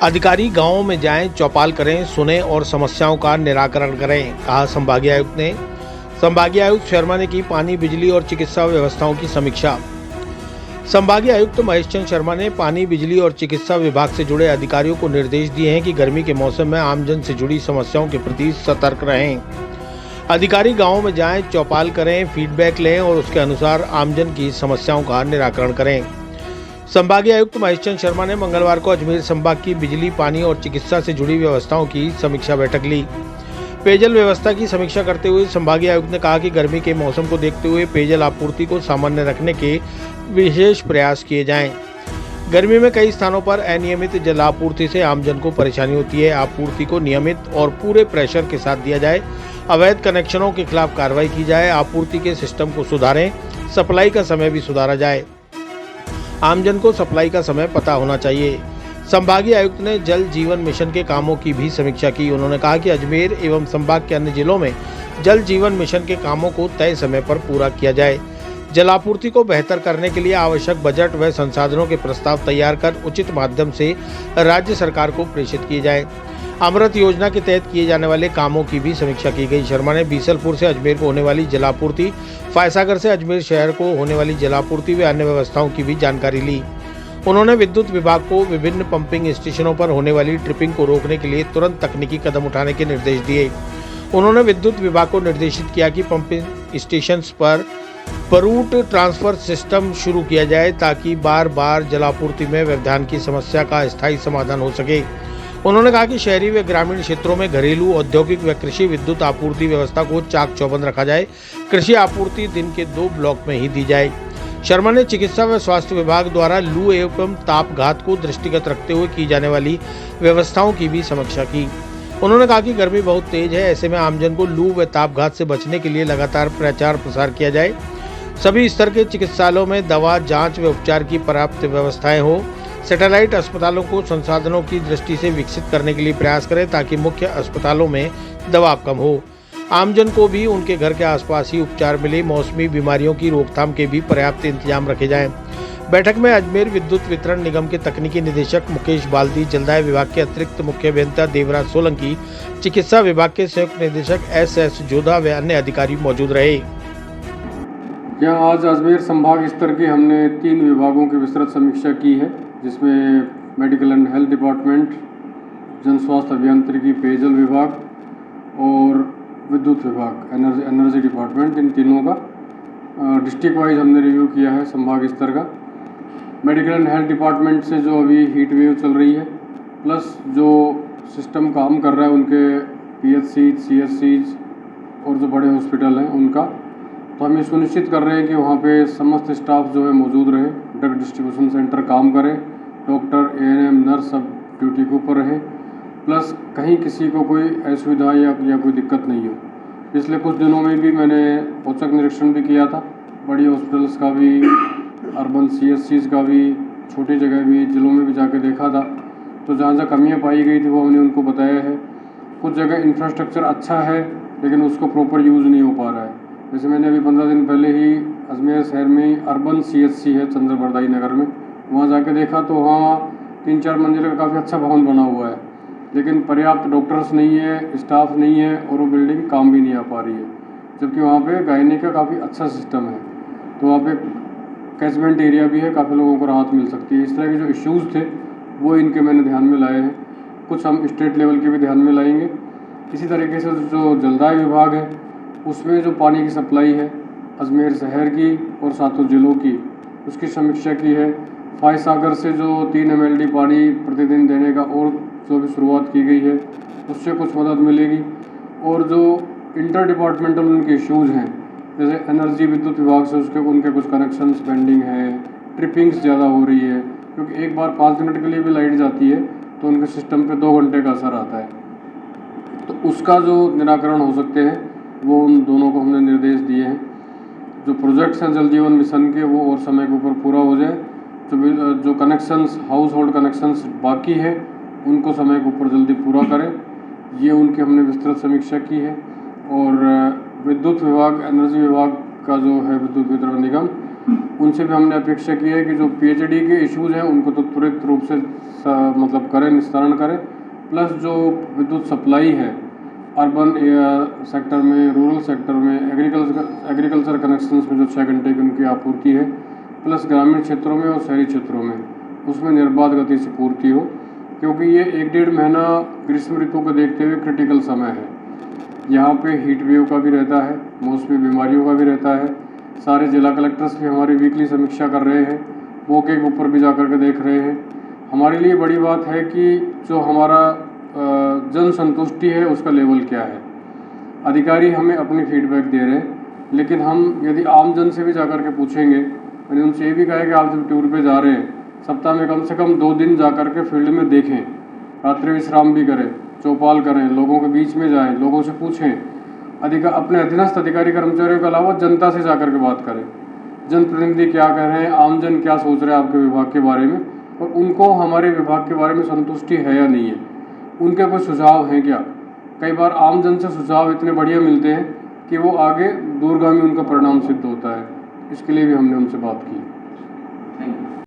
अधिकारी गांवों में जाएं, चौपाल करें, सुनें और समस्याओं का निराकरण करें, कहा संभागीय आयुक्त ने। संभागीय आयुक्त शर्मा ने की पानी, बिजली और चिकित्सा व्यवस्थाओं की समीक्षा। संभागीय आयुक्त महेश चंद्र शर्मा ने पानी, बिजली और चिकित्सा विभाग से जुड़े अधिकारियों को निर्देश दिए हैं कि गर्मी के मौसम में आमजन से जुड़ी समस्याओं के प्रति सतर्क रहें। अधिकारी गांवों में जाएं, चौपाल करें, फीडबैक लें और उसके अनुसार आमजन की समस्याओं का निराकरण करें। संभागीय आयुक्त महेश चंद्र शर्मा ने मंगलवार को अजमेर संभाग की बिजली, पानी और चिकित्सा से जुड़ी व्यवस्थाओं की समीक्षा बैठक ली। पेयजल व्यवस्था की समीक्षा करते हुए संभागीय आयुक्त ने कहा कि गर्मी के मौसम को देखते हुए पेयजल आपूर्ति को सामान्य रखने के विशेष प्रयास किए जाएं। गर्मी में कई स्थानों पर अनियमित जल आपूर्ति से आमजन को परेशानी होती है। आपूर्ति को नियमित और पूरे प्रेशर के साथ दिया जाए। अवैध कनेक्शनों के खिलाफ कार्रवाई की जाए। आपूर्ति के सिस्टम को सुधारें। सप्लाई का समय भी सुधारा जाए। आमजन को सप्लाई का समय पता होना चाहिए। संभागीय आयुक्त ने जल जीवन मिशन के कामों की भी समीक्षा की। उन्होंने कहा कि अजमेर एवं संभाग के अन्य जिलों में जल जीवन मिशन के कामों को तय समय पर पूरा किया जाए। जलापूर्ति को बेहतर करने के लिए आवश्यक बजट व संसाधनों के प्रस्ताव तैयार कर उचित माध्यम से राज्य सरकार को प्रेषित किए जाए। अमृत योजना के तहत किए जाने वाले कामों की भी समीक्षा की गई। शर्मा ने बीसलपुर से अजमेर को होने वाली जलापूर्ति, फायसागर से अजमेर शहर को होने वाली जलापूर्ति व अन्य व्यवस्थाओं की भी जानकारी ली। उन्होंने विद्युत विभाग को विभिन्न पंपिंग स्टेशनों पर होने वाली ट्रिपिंग को रोकने के लिए तुरंत तकनीकी कदम उठाने के निर्देश दिए। उन्होंने विद्युत विभाग को निर्देशित किया कि पंपिंग स्टेशन पर रूट ट्रांसफर सिस्टम शुरू किया जाए ताकि बार बार जलापूर्ति में व्यवधान की समस्या का स्थायी समाधान हो सके। उन्होंने कहा कि शहरी व ग्रामीण क्षेत्रों में घरेलू, औद्योगिक व कृषि विद्युत आपूर्ति व्यवस्था को चाक चौबंद रखा जाए। कृषि आपूर्ति दिन के 2 ब्लॉक में ही दी जाए। शर्मा ने चिकित्सा व स्वास्थ्य विभाग द्वारा लू एवं तापघात को दृष्टिगत रखते हुए की जाने वाली व्यवस्थाओं की भी समीक्षा की। उन्होंने कहा कि गर्मी बहुत तेज है, ऐसे में आमजन को लू व तापघात से बचने के लिए लगातार प्रचार प्रसार किया जाए। सभी स्तर के चिकित्सालयों में दवा, जांच व उपचार की पर्याप्त व्यवस्थाएं हो। सैटेलाइट अस्पतालों को संसाधनों की दृष्टि से विकसित करने के लिए प्रयास करें ताकि मुख्य अस्पतालों में दबाव कम हो। आमजन को भी उनके घर के आसपास ही उपचार मिले। मौसमी बीमारियों की रोकथाम के भी पर्याप्त इंतजाम रखे जाएं। बैठक में अजमेर विद्युत वितरण निगम के तकनीकी निदेशक मुकेश बाल्दी, जलदाय विभाग के अतिरिक्त मुख्य अभियंता देवराज सोलंकी, चिकित्सा विभाग के संयुक्त निदेशक एस जोधा व अन्य अधिकारी मौजूद रहे। यहाँ आज अजमेर संभाग स्तर के हमने 3 विभागों की विस्तृत समीक्षा की है, जिसमें मेडिकल एंड हेल्थ डिपार्टमेंट, जन स्वास्थ्य अभियांत्रिकी, पेयजल विभाग और विद्युत विभाग, एनर्जी डिपार्टमेंट, इन तीनों का डिस्ट्रिक्ट वाइज हमने रिव्यू किया है संभाग स्तर का। मेडिकल एंड हेल्थ डिपार्टमेंट से जो अभी हीट वेव चल रही है, प्लस जो सिस्टम काम कर रहा है उनके PHC, CSC और जो बड़े हॉस्पिटल हैं उनका, तो हम ये सुनिश्चित कर रहे हैं कि वहाँ पे समस्त स्टाफ जो है मौजूद रहे। ड्रग डिस्ट्रीब्यूशन सेंटर काम करे, डॉक्टर, ANM, नर्स सब ड्यूटी के ऊपर रहे, प्लस कहीं किसी को कोई असुविधा या कोई दिक्कत नहीं हो। पिछले कुछ दिनों में भी मैंने औचक निरीक्षण भी किया था, बड़ी हॉस्पिटल्स का भी, अर्बन CSCs का भी, छोटी जगह भी, जिलों में भी जाके देखा था। तो जहाँ जहाँ कमियाँ पाई गई थी वो हमने उनको बताया है। कुछ जगह इंफ्रास्ट्रक्चर अच्छा है लेकिन उसको प्रॉपर यूज़ नहीं हो पा रहा है। जैसे मैंने अभी 15 दिन पहले ही अजमेर शहर में अर्बन CSC है चंद्रबरदाई नगर में, वहाँ जाके देखा तो वहाँ 3-4 मंजिल का काफ़ी अच्छा भवन बना हुआ है, लेकिन पर्याप्त डॉक्टर्स नहीं है, स्टाफ नहीं है और वो बिल्डिंग काम भी नहीं आ पा रही है। जबकि वहाँ पे गायने का काफ़ी अच्छा सिस्टम है, तो वहाँ पे कैचमेंट एरिया भी है, काफ़ी लोगों को राहत मिल सकती है। इस तरह के जो इश्यूज़ थे वो इनके मैंने ध्यान में लाए हैं। कुछ हम स्टेट लेवल के भी ध्यान में लाएंगे। इसी तरीके से जो जलदाय विभाग है उसमें जो पानी की सप्लाई है अजमेर शहर की और 7 जिलों की, उसकी समीक्षा की है। फायसागर से जो 3 MLD पानी प्रतिदिन देने का और जो भी शुरुआत की गई है उससे कुछ मदद मिलेगी। और जो इंटर डिपार्टमेंटल उनके इश्यूज़ हैं, जैसे एनर्जी विद्युत विभाग से उनके कुछ कनेक्शंस पेंडिंग है, ट्रिपिंग्स ज़्यादा हो रही है, क्योंकि एक बार 5 मिनट के लिए भी लाइट जाती है तो उनके सिस्टम पे 2 घंटे का असर आता है। तो उसका जो निराकरण हो सकते हैं वो उन दोनों को हमने निर्देश दिए हैं। जो प्रोजेक्ट्स हैं जल जीवन मिशन के वो और समय के ऊपर पूरा हो जाए। जो कनेक्शंस, हाउस होल्ड कनेक्शंस बाकी है उनको समय के ऊपर जल्दी पूरा करें, ये उनकी हमने विस्तृत समीक्षा की है। और विद्युत विभाग, एनर्जी विभाग का जो है विद्युत वितरण निगम, उनसे भी हमने अपेक्षा की है कि जो पीएचडी के इश्यूज़ हैं उनको तो त्वरित रूप से मतलब करें, निस्तारण करें। प्लस जो विद्युत सप्लाई है अर्बन सेक्टर में, रूरल सेक्टर में, एग्रीकल्चर कनेक्शंस में जो 6 घंटे की उनकी आपूर्ति है, प्लस ग्रामीण क्षेत्रों में और शहरी क्षेत्रों में उसमें निर्बाध गति से पूर्ति हो, क्योंकि ये 1-1.5 महीना ग्रीष्म ऋतु को देखते हुए क्रिटिकल समय है। यहाँ पे हीट वेव का भी रहता है, मौसमी बीमारियों का भी रहता है। सारे जिला कलेक्टर्स भी हमारी वीकली समीक्षा कर रहे हैं, मौके के ऊपर भी जा कर के देख रहे हैं। हमारे लिए बड़ी बात है कि जो हमारा जन संतुष्टि है उसका लेवल क्या है। अधिकारी हमें अपनी फीडबैक दे रहे हैं, लेकिन हम यदि आम जन से भी जा कर के पूछेंगे, मैंने उनसे ये भी कहा है कि आप जब टूर पे जा रहे हैं सप्ताह में कम से कम 2 दिन जा कर के फील्ड में देखें, रात्रि विश्राम भी करें, चौपाल करें, लोगों के बीच में जाएं, लोगों से पूछें। अपने अधीनस्थ अधिकारी कर्मचारियों के अलावा जनता से जा कर के बात करें, जनप्रतिनिधि क्या कह रहे हैं, आमजन क्या सोच रहे हैं आपके विभाग के बारे में, और उनको हमारे विभाग के बारे में संतुष्टि है या नहीं है, उनके कोई सुझाव हैं क्या। कई बार आमजन से सुझाव इतने बढ़िया मिलते हैं कि वो आगे दूरगामी उनका परिणाम सिद्ध होता है। इसके लिए भी हमने उनसे बात की। Thank you.